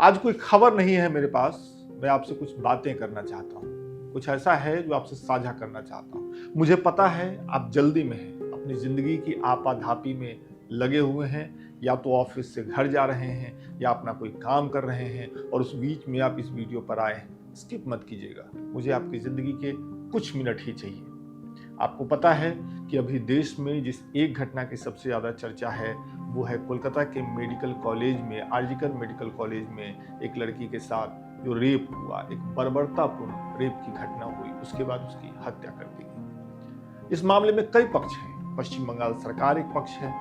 आज कोई खबर नहीं है मेरे पास, मैं आपसे कुछ बातें करना चाहता हूँ। कुछ ऐसा है जो आपसे साझा करना चाहता हूँ। मुझे पता है आप जल्दी में हैं, अपनी ज़िंदगी की आपाधापी में लगे हुए हैं, या तो ऑफिस से घर जा रहे हैं या अपना कोई काम कर रहे हैं और उस बीच में आप इस वीडियो पर आए हैं। स्किप मत कीजिएगा, मुझे आपकी ज़िंदगी के कुछ मिनट ही चाहिए। आपको पता है कि अभी देश में जिस एक घटना की सबसे ज़्यादा चर्चा है वो है कोलकाता के मेडिकल कॉलेज में, आरजिकर मेडिकल कॉलेज में एक लड़की के साथ जो रेप हुआ, एक बर्बरतापूर्ण रेप की घटना हुई, उसके बाद उसकी हत्या कर दी गई। इस मामले में कई पक्ष हैं। पश्चिम बंगाल सरकार एक पक्ष है,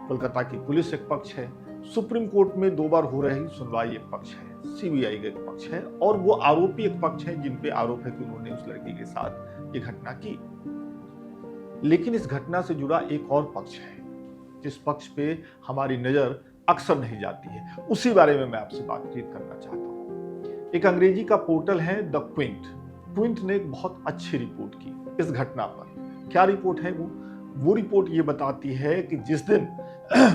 कोलकाता की पुलिस एक पक्ष है, सुप्रीम कोर्ट में 2 बार हो रही सुनवाई एक पक्ष है, सीबीआई का एक पक्ष है और वो आरोपी एक पक्ष है जिन पे आरोप है कि उन्होंने उस लड़की के साथ ये घटना की। लेकिन इस घटना से जुड़ा एक और पक्ष है जिस पक्ष पे हमारी नजर अक्सर नहीं जाती है, उसी बारे में मैं आपसे बातचीत करना चाहता हूं। एक अंग्रेजी का पोर्टल है द क्विंट ने एक बहुत अच्छी रिपोर्ट की इस घटना पर। क्या रिपोर्ट है वो रिपोर्ट ये बताती है कि जिस दिन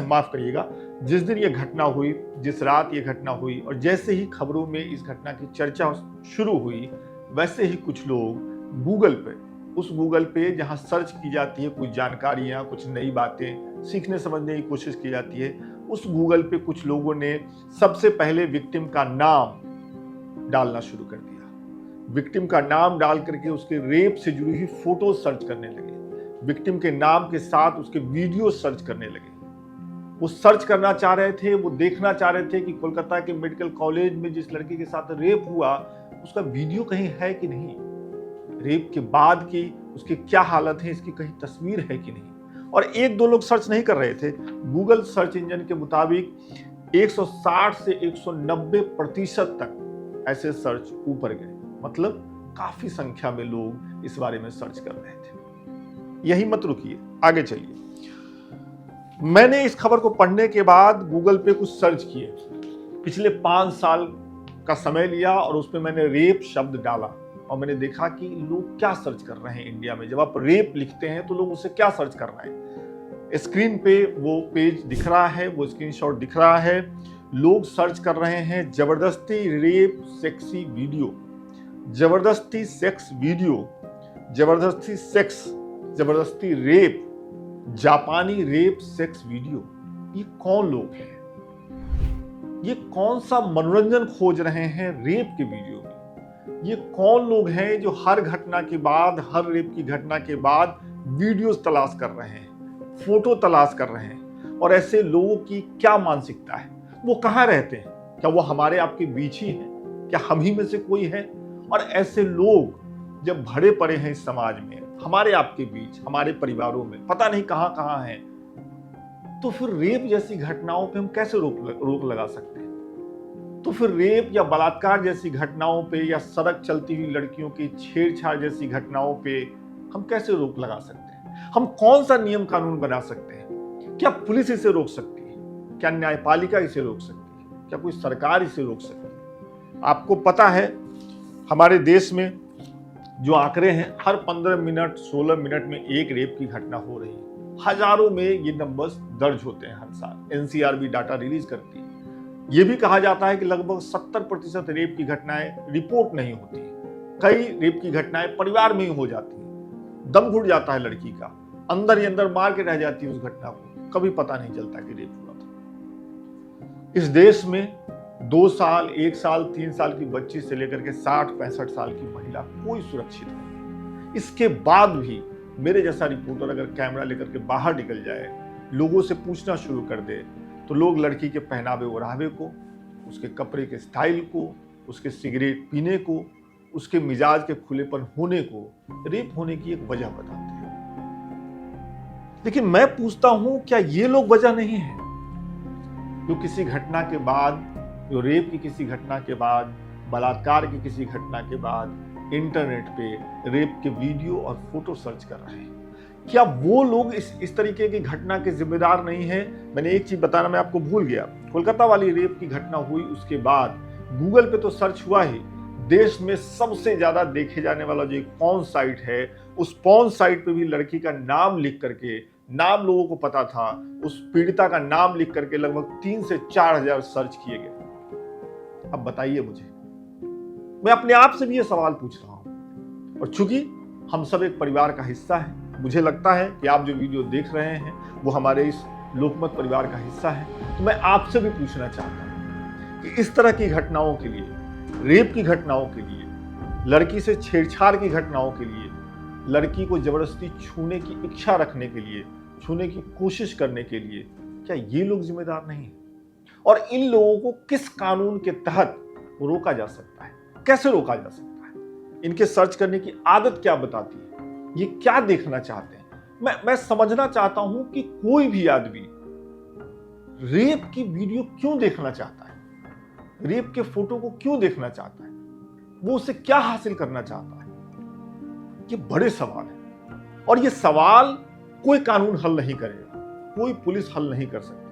माफ करिएगा, जिस दिन ये घटना हुई, जिस रात ये घटना हुई और जैसे ही खबरों में इस घटना की चर्चा शुरू हुई, वैसे ही कुछ लोग गूगल पे जहां सर्च की जाती है कुछ जानकारियां, कुछ नई बातें सीखने समझने की कोशिश की जाती है, उस गूगल पे कुछ लोगों ने सबसे पहले विक्टिम का नाम डालना शुरू कर दिया। विक्टिम का नाम डाल करके उसके रेप से जुड़ी हुई फोटो सर्च करने लगे, विक्टिम के नाम के साथ उसके वीडियो सर्च करने लगे। वो सर्च करना चाह रहे थे, वो देखना चाह रहे थे कि कोलकाता के मेडिकल कॉलेज में जिस लड़की के साथ रेप हुआ उसका वीडियो कहीं है कि नहीं, रेप के बाद की उसकी क्या हालत है, इसकी कहीं तस्वीर है कि नहीं। और 1-2 लोग सर्च नहीं कर रहे थे। गूगल सर्च इंजन के मुताबिक 160 से 190% तक ऐसे सर्च ऊपर गए, मतलब काफी संख्या में लोग इस बारे में सर्च कर रहे थे। यही मत रुकिए, आगे चलिए। मैंने इस खबर को पढ़ने के बाद गूगल पे कुछ सर्च किए, पिछले 5 साल का समय लिया और उसमें मैंने रेप शब्द डाला और मैंने देखा कि लोग क्या सर्च कर रहे हैं इंडिया में। जब आप रेप लिखते हैं तो लोग उससे क्या सर्च कर रहे हैं। स्क्रीन पे वो पेज दिख रहा है, वो स्क्रीनशॉट दिख रहा है। लोग सर्च कर रहे हैं जबरदस्ती रेप सेक्सी वीडियो, जबरदस्ती सेक्स वीडियो, जबरदस्ती सेक्स, जबरदस्ती रेप, जापानी रेप सेक्स वीडियो। ये कौन लोग हैं? ये कौन सा मनोरंजन खोज रहे हैं रेप के वीडियो में? ये कौन लोग हैं जो हर घटना के बाद, हर रेप की घटना के बाद वीडियोस तलाश कर रहे हैं, फोटो तलाश कर रहे हैं? और ऐसे लोगों की क्या मानसिकता है? वो कहाँ रहते हैं? क्या वो हमारे आपके बीच ही हैं? क्या हम ही में से कोई है? और ऐसे लोग जब भरे पड़े हैं इस समाज में, हमारे आपके बीच, हमारे परिवारों में, पता नहीं कहां कहां हैं, तो फिर रेप जैसी घटनाओं पे हम कैसे रोक लगा सकते हैं? तो फिर रेप या बलात्कार जैसी घटनाओं पे या सड़क चलती हुई लड़कियों की छेड़छाड़ जैसी घटनाओं पे हम कैसे रोक लगा सकते हैं? हम कौन सा नियम कानून बना सकते हैं? क्या पुलिस इसे रोक सकती है? क्या न्यायपालिका इसे रोक सकती है? क्या कोई सरकार इसे रोक सकती है? आपको पता है हमारे देश में जो आंकड़े हैं, हर 15 मिनट 16 मिनट में एक रेप की घटना हो रही है। हजारों में ये नंबर्स दर्ज होते हैं हर साल। एनसीआर भी डाटा रिलीज करती है। ये भी कहा जाता है कि लगभग 70% रेप की घटनाएं रिपोर्ट नहीं होती। कई रेप की घटनाएं परिवार में ही हो जाती हैं। दम घुट जाता है लड़की का, अंदर ही अंदर मार के रह जाती है उस घटना को, कभी पता नहीं चलता कि रेप हुआ था। इस देश में 2 साल, 1 साल, 3 साल की बच्ची से लेकर के 60-65 साल की महिला कोई सुरक्षित नहीं। इसके बाद भी मेरे जैसा रिपोर्टर अगर कैमरा लेकर के बाहर निकल जाए, लोगों से पूछना शुरू कर दे, तो लोग लड़की के पहनावे ओढ़ावे को, उसके कपड़े के स्टाइल को, उसके सिगरेट पीने को, उसके मिजाज के खुलेपन होने को रेप होने की एक वजह बताते हैं। लेकिन मैं पूछता हूं, क्या ये लोग वजह नहीं है जो किसी घटना के बाद, जो रेप की किसी घटना के बाद, बलात्कार की किसी घटना के बाद इंटरनेट पे रेप के वीडियो और फोटो सर्च कर रहे हैं? क्या वो लोग इस तरीके की घटना के जिम्मेदार नहीं हैं? मैंने एक चीज बताना मैं आपको भूल गया। कोलकाता वाली रेप की घटना हुई, उसके बाद गूगल पे तो सर्च हुआ ही, देश में सबसे ज्यादा देखे जाने वाला जो एक पॉर्न साइट है, उस पॉर्न साइट पे भी लड़की का नाम लिख करके, नाम लोगों को पता था, उस पीड़िता का नाम लिख करके लगभग 3 से 4 हजार सर्च किए गए। अब बताइए मुझे। मैं अपने आप से भी ये सवाल पूछ रहा हूं। और चूंकि हम सब एक परिवार का हिस्सा है, मुझे लगता है कि आप जो वीडियो देख रहे हैं वो हमारे इस लोकमत परिवार का हिस्सा है, तो मैं आपसे भी पूछना चाहता हूं कि इस तरह की घटनाओं के लिए, रेप की घटनाओं के लिए, लड़की से छेड़छाड़ की घटनाओं के लिए, लड़की को जबरदस्ती छूने की इच्छा रखने के लिए, छूने की कोशिश करने के लिए, क्या ये लोग जिम्मेदार नहीं हैं? और इन लोगों को किस कानून के तहत रोका जा सकता है, कैसे रोका जा सकता है? इनके सर्च करने की आदत क्या बताती है? ये क्या देखना चाहते हैं? मैं समझना चाहता हूं कि कोई भी आदमी रेप की वीडियो क्यों देखना चाहता है, रेप के फोटो को क्यों देखना चाहता है, वो उससे क्या हासिल करना चाहता है? ये बड़े सवाल है और ये सवाल कोई कानून हल नहीं करेगा, कोई पुलिस हल नहीं कर सकती।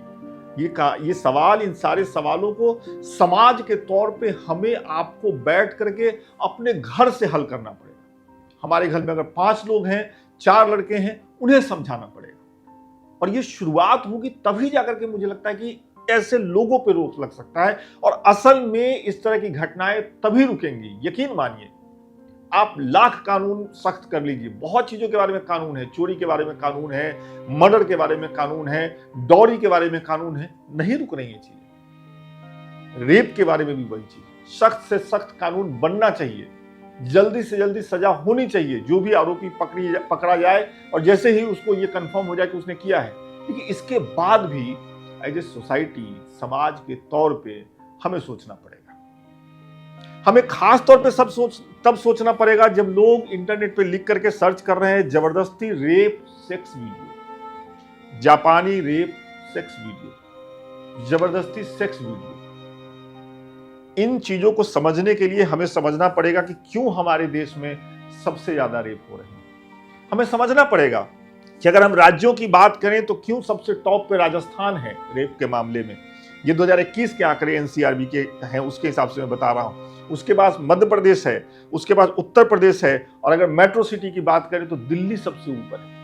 ये सवाल, इन सारे सवालों को समाज के तौर पे हमें आपको बैठ करके अपने घर से हल करना पड़ेगा। हमारे घर में अगर 5 लोग हैं, 4 लड़के हैं, उन्हें समझाना पड़ेगा। और ये शुरुआत होगी तभी जाकर के मुझे लगता है कि ऐसे लोगों पे रोक लग सकता है। और असल में इस तरह की घटनाएं तभी रुकेंगी। यकीन मानिए, आप लाख कानून सख्त कर लीजिए, बहुत चीजों के बारे में कानून है, चोरी के बारे में कानून है, मर्डर के बारे में कानून है, डॉरी के बारे में कानून है, नहीं रुक रही है चीजें। रेप के बारे में भी वही चीज, सख्त से सख्त कानून बनना चाहिए, जल्दी से जल्दी सजा होनी चाहिए। जो भी आरोपी पकड़ा जाए और जैसे ही उसको ये कंफर्म हो जाए कि उसने किया है, लेकिन इसके बाद भी एज ए सोसाइटी, समाज के तौर पे हमें सोचना पड़ेगा। हमें खास तौर पे तब सोचना पड़ेगा जब लोग इंटरनेट पे लिख करके सर्च कर रहे हैं जबरदस्ती रेप सेक्स वीडियो, जापानी रेप सेक्स वीडियो, जबरदस्ती सेक्स वीडियो। इन चीजों को समझने के लिए हमें समझना पड़ेगा कि क्यों हमारे देश में सबसे ज्यादा रेप हो रहे हैं। हमें समझना पड़ेगा कि अगर हम राज्यों की बात करें तो क्यों सबसे टॉप पे राजस्थान है रेप के मामले में। ये 2021 के आंकड़े एनसीआरबी के हैं, उसके हिसाब से मैं बता रहा हूं। उसके बाद मध्य प्रदेश है, उसके बाद उत्तर प्रदेश है, और अगर मेट्रो सिटी की बात करें तो दिल्ली सबसे ऊपर है।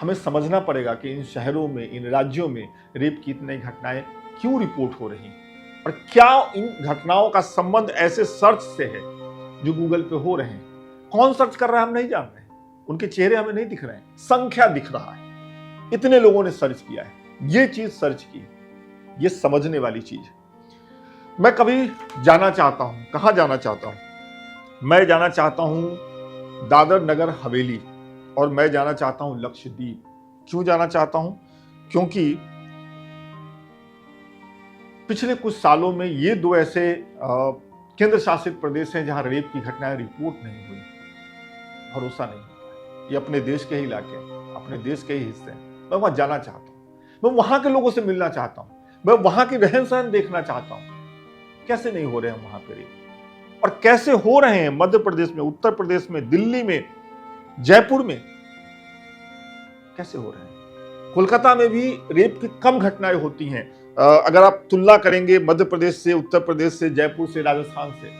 हमें समझना पड़ेगा कि इन शहरों में, इन राज्यों में रेप की इतनी घटनाएं क्यों रिपोर्ट हो रही हैं और क्या इन घटनाओं का संबंध ऐसे सर्च से है जो गूगल पे हो रहे हैं। कौन सर्च कर रहा है हम नहीं जान रहे, उनके चेहरे हमें नहीं दिख रहे हैं, संख्या दिख रहा है, इतने लोगों ने सर्च किया है, ये चीज सर्च की, ये समझने वाली चीज है। मैं कभी जाना चाहता हूं, कहां जाना चाहता हूं? मैं जाना चाहता हूं दादर नगर हवेली, और मैं जाना चाहता हूं लक्षद्वीप। क्यों जाना चाहता हूं? क्योंकि पिछले कुछ सालों में ये 2 ऐसे केंद्र शासित प्रदेश हैं जहां रेप की घटनाएं रिपोर्ट नहीं हुई। भरोसा नहीं होता, ये अपने देश के ही इलाके हैं, अपने देश के ही हिस्से हैं। मैं वहां जाना चाहता हूं, मैं वहां के लोगों से मिलना चाहता हूं, मैं वहां की रहन सहन देखना चाहता हूं। कैसे नहीं हो रहे हैं वहां पे रेप, और कैसे हो रहे हैं मध्य प्रदेश में, उत्तर प्रदेश में, दिल्ली में, जयपुर में, कैसे हो रहे हैं? कोलकाता में भी रेप की कम घटनाएं होती हैं अगर आप तुलना करेंगे मध्य प्रदेश से, उत्तर प्रदेश से, जयपुर से, राजस्थान से।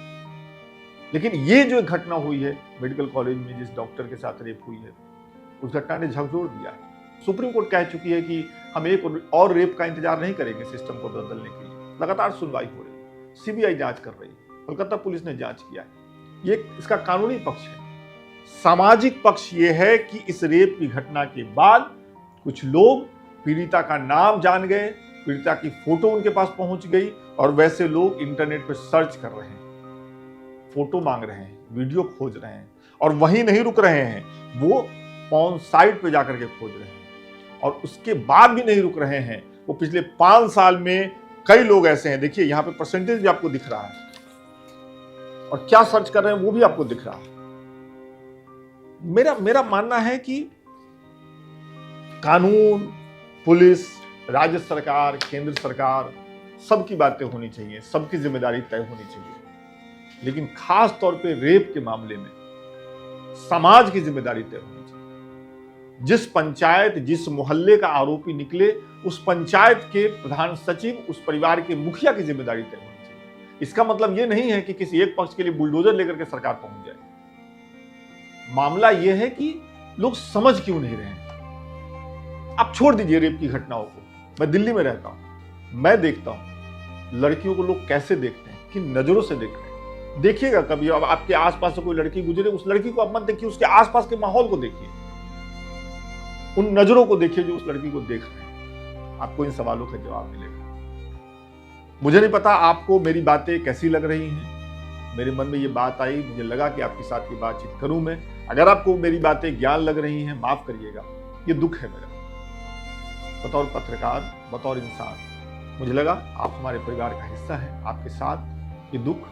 लेकिन ये जो घटना हुई है मेडिकल कॉलेज में, जिस डॉक्टर के साथ रेप हुई है, उस घटना ने झकझोर दिया है। सुप्रीम कोर्ट कह चुकी है कि हम एक और रेप का इंतजार नहीं करेंगे सिस्टम को बदलने के लिए। लगातार सुनवाई हो रही है, सीबीआई जांच कर रही है, कोलकाता पुलिस ने जांच किया है। ये इसका कानूनी पक्ष है। सामाजिक पक्ष ये है कि इस रेप की घटना के बाद कुछ लोग पीड़िता का नाम जान गए, पीड़िता की फोटो उनके पास पहुंच गई, और वैसे लोग इंटरनेट पर सर्च कर रहे हैं, फोटो मांग रहे हैं, वीडियो खोज रहे हैं, और वहीं नहीं रुक रहे हैं, वो पॉर्न साइट पे जाकर के खोज रहे हैं। और उसके बाद भी नहीं रुक रहे हैं, वो पिछले 5 साल में कई लोग ऐसे हैं, देखिए यहाँ पे परसेंटेज भी आपको दिख रहा है, और क्या सर्च कर रहे हैं वो भी आपको दिख रहा है। मेरा मानना है कि कानून, पुलिस, राज्य सरकार, केंद्र सरकार, सबकी बातें होनी चाहिए, सबकी जिम्मेदारी तय होनी चाहिए। लेकिन खास तौर पे रेप के मामले में समाज की जिम्मेदारी तय होनी चाहिए। जिस पंचायत, जिस मोहल्ले का आरोपी निकले, उस पंचायत के प्रधान सचिव, उस परिवार के मुखिया की जिम्मेदारी तय होनी चाहिए। इसका मतलब यह नहीं है कि किसी एक पक्ष के लिए बुलडोजर लेकर के सरकार पहुंच जाए। मामला यह है कि लोग समझ क्यों नहीं रहे हैं। आप छोड़ दीजिए रेप की घटनाओं को। मैं दिल्ली में रहता हूं, मैं देखता हूं लड़कियों को लोग कैसे देखते हैं, किन नजरों से देखते हैं। देखिएगा कभी अब आपके आसपास से कोई लड़की गुजरे, उस लड़की को आप मत देखिए, उसके आसपास के माहौल को देखिए, उन नजरों को देखिए जो उस लड़की को देख रहे हैं। आपको इन सवालों का जवाब मिलेगा। मुझे नहीं पता आपको मेरी बातें कैसी लग रही हैं। मेरे मन में ये बात आई, मुझे लगा कि आपके साथ ये बातचीत करूं मैं। अगर आपको मेरी बातें ज्ञान लग रही हैं, माफ करिएगा, ये दुख है मेरा। बतौर पत्रकार, बतौर इंसान, मुझे लगा आप हमारे परिवार का हिस्सा हैं, आपके साथ ये दुख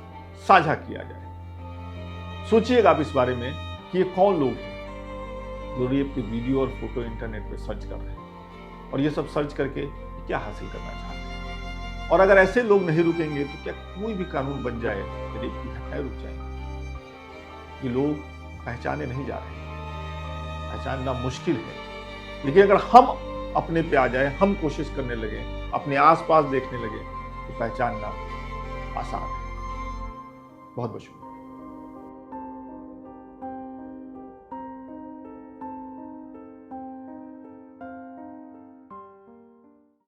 साझा किया जाए। सोचिएगा आप इस बारे में कि ये कौन लोग हैं जो रेप की वीडियो और फोटो इंटरनेट पे सर्च कर रहे हैं, और ये सब सर्च करके क्या हासिल करना चाहते हैं। और अगर ऐसे लोग नहीं रुकेंगे तो क्या कोई भी कानून बन जाए तो रेप की घटनाएं रुक जाएंगी। ये लोग पहचाने नहीं जा रहे, पहचानना मुश्किल है। लेकिन अगर हम अपने पे आ जाए, हम कोशिश करने लगे, अपने आसपास देखने लगे, तो पहचानना आसान है। बहुत बहुत शुक्रिया।